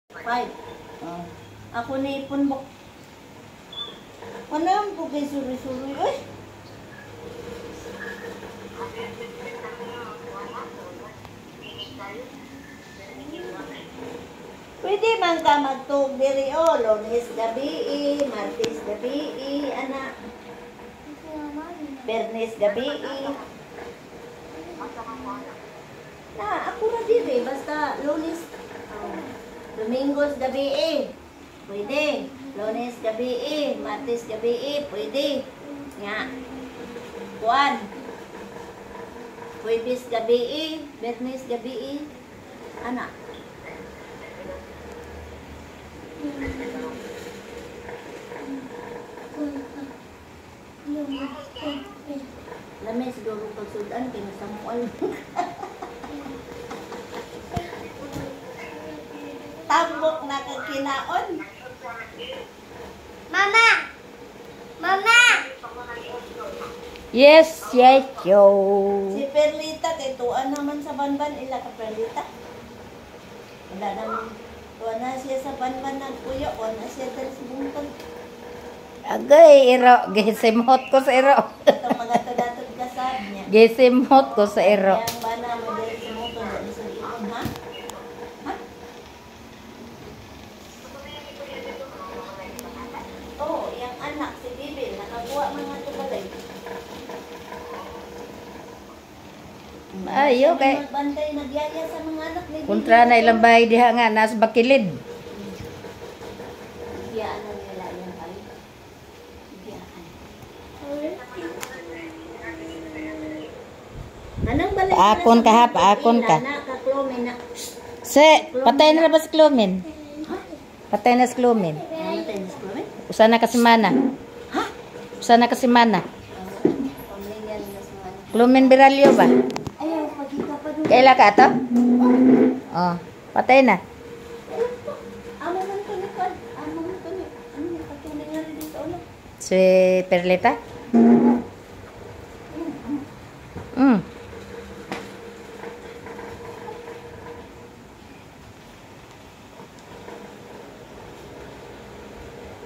5. Oh. Ako ni punbok. Ano ang pugay suri-suri? Uy! Pwede man ka magtug diri o. Lunes gabi, Martes gabi, anak. Bernes gabi. Na, ako na diri. Basta Lunes. Domingos gabi pwede. Lunes gabi Martes gabi pwede. Nga. Kuan. Huwebes gabi Bernes gabi anak. Lamay siguro pagsudan kinasamuan. Tambok na kagkinaon. Mama! Mama! Yes, yes, yo. Si Perlita, kay tuan naman sa banban, ila ka Perlita. Wala naman, tuan na siya sa banban ng kuya, o na siya dali sa bungkag. Agay, iro. Gisimhot ko sa iro. Itong mga tudatod kasab niya. Gisimhot ko sa iro. Kaya ang bana mo dali sa motor, dali sa ikon, ha? Ha? Oo, yung anak, si Bibi, nakakuha mga tubalay. Ay, okay. Nagbantay, nagyaya sa mga anak ni Bibi. Kontra na ilang bahay diha nga, nas bakilid. Biyaan na nila yan ay. Biyaan. Anong balik Paakon ka ha, paakon ka. Kaklomen na. Patay na ba si Clomen? Patay na si Clomen. Ano tayo sa Clomen? Usa na kasi mana. Ha? Usa na kasi mana. Pamilyan na sa mga. Clomen Beralio ba? Ayaw, pagkita pa doon. Kaila ka to? Oh, patay na. Amo man to ni Kwan. Amo man to ni. Ano yung patuloy nga rin sa ulo? Si Perlita?